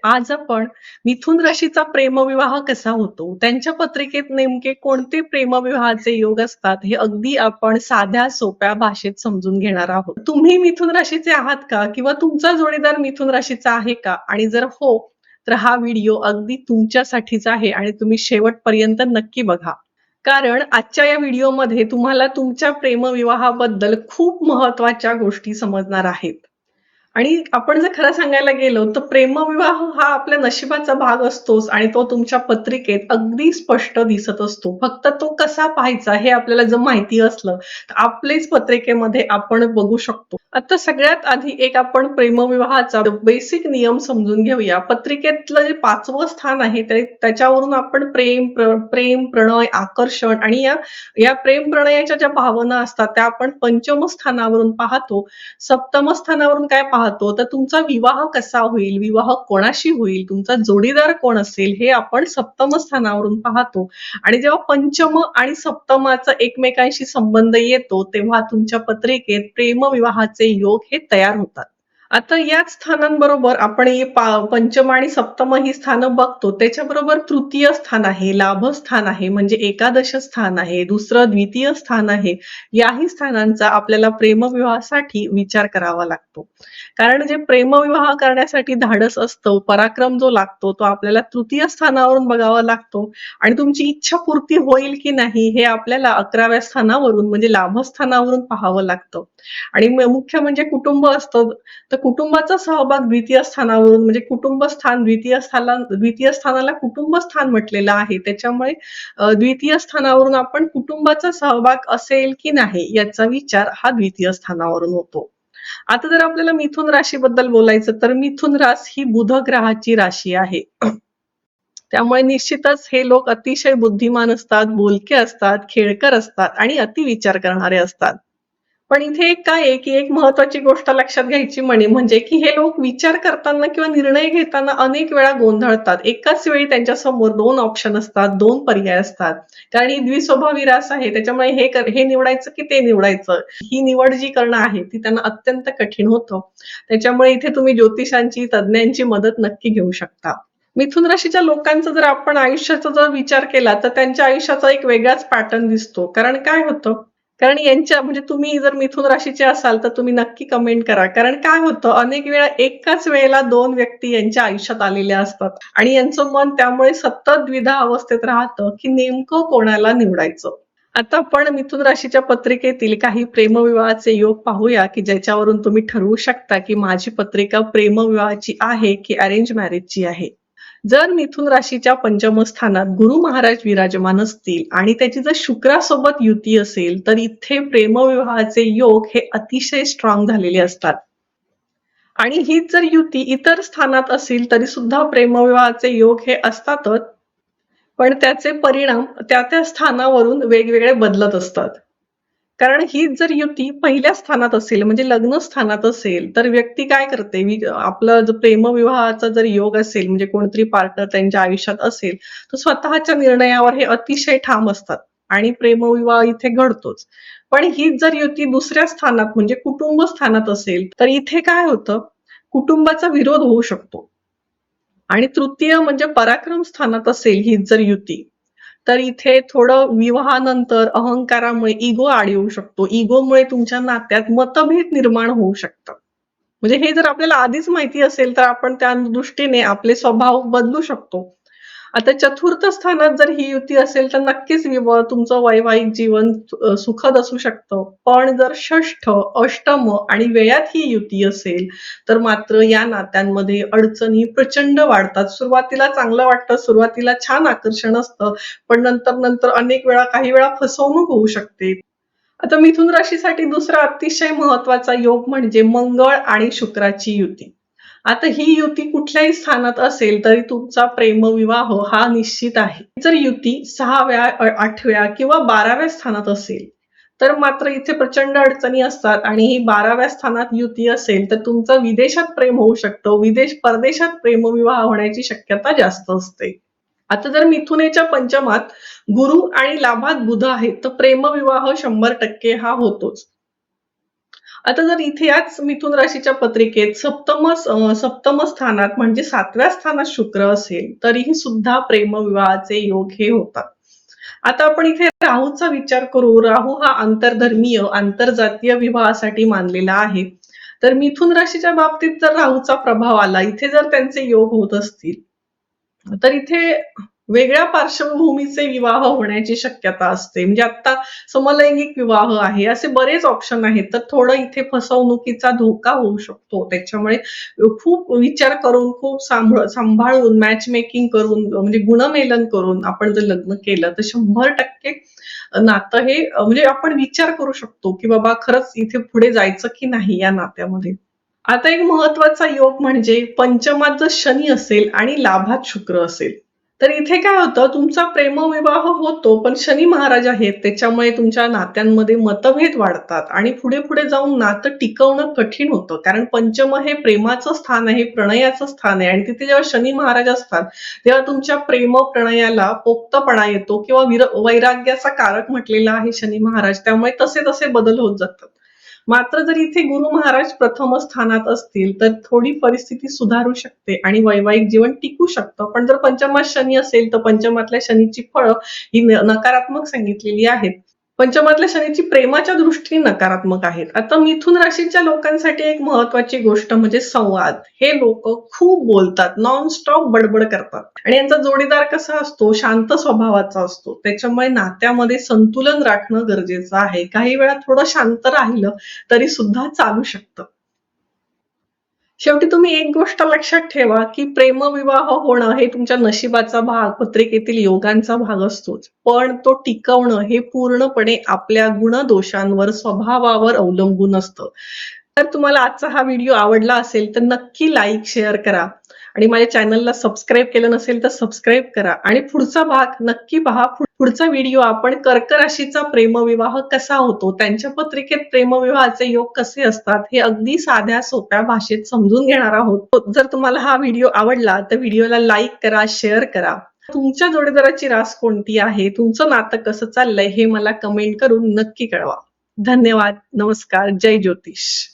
आज आपण मिथुन राशीचा प्रेमविवाह कसा होतो, त्यांच्या पत्रिकेत नेमके कोणते प्रेमविवाहाचे योग असतात, हे अगदी आपण साध्या सोप्या भाषेत समजून घेणार आहोत. तुम्ही मिथुन राशीचे आहात का? किंवा तुमचा जोडीदार मिथुन राशीचा आहे का? आणि जर हो, तर हा व्हिडिओ अगदी तुमच्यासाठीच आहे आणि तुम्ही शेवटपर्यंत नक्की बघा. कारण आजच्या या व्हिडिओमध्ये तुम्हाला तुमच्या प्रेमविवाहाबद्दल खूप महत्त्वाच्या गोष्टी समजणार आहेत. आणि आपण जर खरं सांगायला गेलो तर प्रेमविवाह हा आपल्या नशिबाचा भाग असतोच आणि तो तुमच्या पत्रिकेत अगदी स्पष्ट दिसत असतो. फक्त तो कसा पाहायचा हे आपल्याला जर माहिती असलं तर आपलेच पत्रिकेमध्ये आपण बघू शकतो. आता सगळ्यात आधी एक आपण प्रेमविवाहाचा बेसिक नियम समजून घेऊया. पत्रिकेतलं जे 5वं स्थान आहे त्याच्यावरून आपण प्रेम, प्रणय, आकर्षण आणि या प्रेम प्रणयाच्या ज्या भावना असतात त्या आपण पंचम स्थानावरून पाहतो. सप्तम स्थानावरून काय पाहतो तर तुमचा विवाह कसा होईल, विवाह कोणाशी होईल, तुमचा जोडीदार कोण असेल हे आपण सप्तम स्थानावरून पाहतो. आणि जेव्हा पंचम आणि सप्तमाचा एकमेकांशी संबंध येतो तेव्हा तुमच्या पत्रिकेत प्रेमविवाहाचे योग हे तयार होतात. आता याच स्थानांबरोबर आपण हे पंचम आणि सप्तम ही स्थानं बघतो. त्याच्याबरोबर तृतीय स्थान आहे, लाभस्थान आहे म्हणजे एकादश स्थान आहे, दुसरं द्वितीय स्थान आहे. याही स्थानांचा आपल्याला प्रेमविवाहासाठी विचार करावा लागतो. कारण जे प्रेमविवाह करण्यासाठी धाडस असतं, पराक्रम जो लागतो तो आपल्याला तृतीय स्थानावरून बघावा लागतो आणि तुमची इच्छा पूर्ती होईल की नाही हे आपल्याला 11व्या स्थानावरून म्हणजे लाभस्थानावरून पाहावं लागतं. आणि मुख्य म्हणजे कुटुंब असतं, तर कुटुंबाचा सहभाग द्वितीय स्थानावरून म्हणजे कुटुंब स्थान द्वितीय स्थानाला कुटुंब स्थान म्हटलेलं आहे. त्याच्यामुळे द्वितीय स्थानावरून आपण कुटुंबाचा सहभाग असेल की नाही याचा विचार हा द्वितीय स्थानावरून होतो. आता जर आपल्याला मिथुन राशीबद्दल बोलायचं तर मिथुन रास ही बुध ग्रहाची राशी आहे. त्यामुळे निश्चितच हे लोक अतिशय बुद्धिमान असतात, बोलके असतात, खेळकर असतात आणि अतिविचार करणारे असतात. पण इथे काय आहे की एक महत्वाची गोष्ट लक्षात घ्यायची म्हणजे की हे लोक विचार करताना किंवा निर्णय घेताना अनेक वेळा गोंधळतात. एकाच वेळी त्यांच्या समोर 2 ऑप्शन असतात, 2 पर्याय असतात. कारण ही द्विस्वभावी रास आहे त्याच्यामुळे हे निवडायचं की ते निवडायचं ही निवड जी करणं आहे ती त्यांना अत्यंत कठीण होतं. त्याच्यामुळे इथे तुम्ही ज्योतिषांची, तज्ञांची मदत नक्की घेऊ शकता. मिथुन राशीच्या लोकांचा जर आपण आयुष्याचा जर विचार केला तर त्यांच्या आयुष्याचा एक वेगळाच पॅटर्न दिसतो. कारण काय होतं, कारण यांच्या म्हणजे तुम्ही जर मिथुन राशीचे असाल तर तुम्ही नक्की कमेंट करा. कारण काय होतं अनेक वेळा एकाच वेळेला 2 व्यक्ती यांच्या आयुष्यात आलेल्या असतात आणि यांचं मन त्यामुळे सतत द्विधा अवस्थेत राहतं की नेमकं कोणाला निवडायचं. आता आपण मिथुन राशीच्या पत्रिकेतील काही प्रेमविवाहाचे योग पाहूया की ज्याच्यावरून तुम्ही ठरवू शकता की माझी पत्रिका प्रेमविवाहाची आहे की अरेंज मॅरेजची आहे. जर मिथुन राशीच्या पंचम स्थानात गुरु महाराज विराजमान असतील आणि त्याची जर शुक्रासोबत युती असेल तर इथे प्रेमविवाहाचे योग हे अतिशय स्ट्रॉंग झालेले असतात. आणि हीच जर युती इतर स्थानात असेल तरी सुद्धा प्रेमविवाहाचे योग हे असतातच, पण त्याचे परिणाम त्या स्थानावरून वेगवेगळे बदलत असतात. कारण हीच जर युती पहिल्या स्थानात असेल म्हणजे लग्न स्थानात असेल तर व्यक्ती काय करते, आपलं जर प्रेमविवाहाचा जर योग असेल म्हणजे कोणतरी पार्टनर त्यांच्या आयुष्यात असेल तर स्वतःच्या निर्णयावर हे अतिशय ठाम असतात आणि प्रेमविवाह इथे घडतोच. पण हीच जर युती दुसऱ्या स्थानात म्हणजे कुटुंब स्थानात असेल तर इथे काय होतं, कुटुंबाचा विरोध होऊ शकतो. आणि तृतीय म्हणजे पराक्रम स्थानात असेल हीच जर युती तर इथे थोडं विवाहानंतर अहंकारामुळे इगो आड येऊ शकतो. इगोमुळे तुमच्या नात्यात मतभेद निर्माण होऊ शकतं. म्हणजे हे जर आपल्याला आधीच माहिती असेल तर आपण त्या दृष्टीने आपले स्वभाव बदलू शकतो. आता चतुर्थ स्थानात जर ही युती असेल तर नक्कीच तुमचं वैवाहिक जीवन सुखद असू शकतं. पण जर षष्ठ, अष्टम आणि व्ययात ही युती असेल तर मात्र या नात्यांमध्ये अडचणी प्रचंड वाढतात. सुरुवातीला चांगलं वाटतं, सुरुवातीला छान आकर्षण असतं, पण नंतर अनेक वेळा काही वेळा फसवणूक होऊ शकते. आता मिथुन राशीसाठी दुसरा अतिशय महत्वाचा योग म्हणजे मंगळ आणि शुक्राची युती. आता ही युती कुठल्याही स्थानात असेल तरी तुमचा प्रेमविवाह हा निश्चित आहे. जर युती 6व्या, 8व्या किंवा 12व्या स्थानात असेल तर मात्र इथे प्रचंड अडचणी असतात आणि ही 12व्या स्थानात युती असेल तर तुमचं विदेशात प्रेम होऊ शकतं. परदेशात प्रेमविवाह होण्याची शक्यता जास्त असते. आता जर मिथुनेच्या पंचमात गुरु आणि लाभात बुध आहेत तर प्रेमविवाह 100% हा होतोच. आता जर इथे याच मिथुन राशीच्या पत्रिकेत सप्तम स्थानात म्हणजे 7व्या स्थानात शुक्र असेल तरीही सुद्धा प्रेमविवाहाचे योग हे होतात. आता आपण इथे राहूचा विचार करू. राहू हा आंतरधर्मीय आंतरजातीय विवाहासाठी मानलेला आहे. तर मिथुन राशीच्या बाबतीत जर राहूचा प्रभाव आला, इथे जर त्यांचे योग होत असतील तर इथे वेगळ्या पार्श्वभूमीचे विवाह होण्याची शक्यता असते. म्हणजे आता समलैंगिक विवाह आहे, असे बरेच ऑप्शन आहेत. तर थोडं इथे फसवणुकीचा धोका होऊ शकतो. त्याच्यामुळे खूप विचार करून, खूप सांभाळून, मॅच मेकिंग करून म्हणजे गुणमेलन करून आपण जर लग्न केलं तर 100% नातं हे म्हणजे आपण विचार करू शकतो, की बाबा खरंच इथे पुढे जायचं की नाही या नात्यामध्ये. आता एक महत्वाचा योग म्हणजे पंचमात जर शनी असेल आणि लाभात शुक्र असेल. तर इथे काय होतं, तुमचा प्रेमविवाह होतो, पण शनी महाराज आहेत, त्याच्यामुळे तुमच्या नात्यांमध्ये मतभेद वाढतात आणि पुढे पुढे जाऊन नातं टिकवणं कठीण होतं. कारण पंचम हे प्रेमाचं स्थान आहे, प्रणयाचं स्थान आहे आणि तिथे जेव्हा शनी महाराज असतात, तेव्हा तुमच्या प्रेम प्रणयाला पोक्तपणा येतो किंवा वैराग्याचा कारक म्हटलेला आहे शनी महाराज. त्यामुळे तसे तसे बदल होत जातात. मात्र जर इथे गुरु महाराज प्रथम स्थानात असतील तर थोडी परिस्थिती सुधारू शकते आणि वैवाहिक जीवन टिकू शकतं. पण जर पंचमात शनी असेल तर पंचमातल्या शनीची फळं ही नकारात्मक सांगितलेली आहेत. पंचमातल्या शनीची प्रेमाच्या दृष्टीने नकारात्मक आहेत. आता मिथुन राशीच्या लोकांसाठी एक महत्वाची गोष्ट म्हणजे संवाद. हे लोक खूप बोलतात, नॉन स्टॉप बडबड करतात आणि यांचा जोडीदार कसा असतो, शांत स्वभावाचा असतो. त्याच्यामुळे नात्यामध्ये संतुलन राखणं गरजेचं आहे. काही वेळा थोडं शांत राहिलं तरी सुद्धा चालू शकतं. शेवटी तुम्ही एक गोष्ट लक्षात ठेवा, की प्रेमविवाह होणं हे तुमच्या नशिबाचा भाग, पत्रिकेतील योगांचा भाग असतोच. पण तो टिकवणं हे पूर्णपणे आपल्या गुणदोषांवर, स्वभावावर अवलंबून असतं. तर तुम्हाला आजचा हा व्हिडिओ आवडला असेल तर नक्की लाईक, शेअर करा आणि माझ्या चॅनलला सबस्क्राईब केलं नसेल तर सबस्क्राईब करा आणि पुढचा भाग नक्की पहा. पुढचा व्हिडिओ आपण कर्क राशीचा प्रेमविवाह कसा होतो, त्यांच्या पत्रिकेत प्रेमविवाहाचे योग कसे असतात हे अगदी साध्या सोप्या भाषेत समजून घेणार आहोत. जर तुम्हाला हा व्हिडिओ आवडला तर व्हिडिओला लाईक करा, शेअर करा. तुमच्या जोडीदाराची रास कोणती आहे, तुमचं नातं कसं चाललंय हे मला कमेंट करून नक्की कळवा. धन्यवाद. नमस्कार. जय ज्योतिष.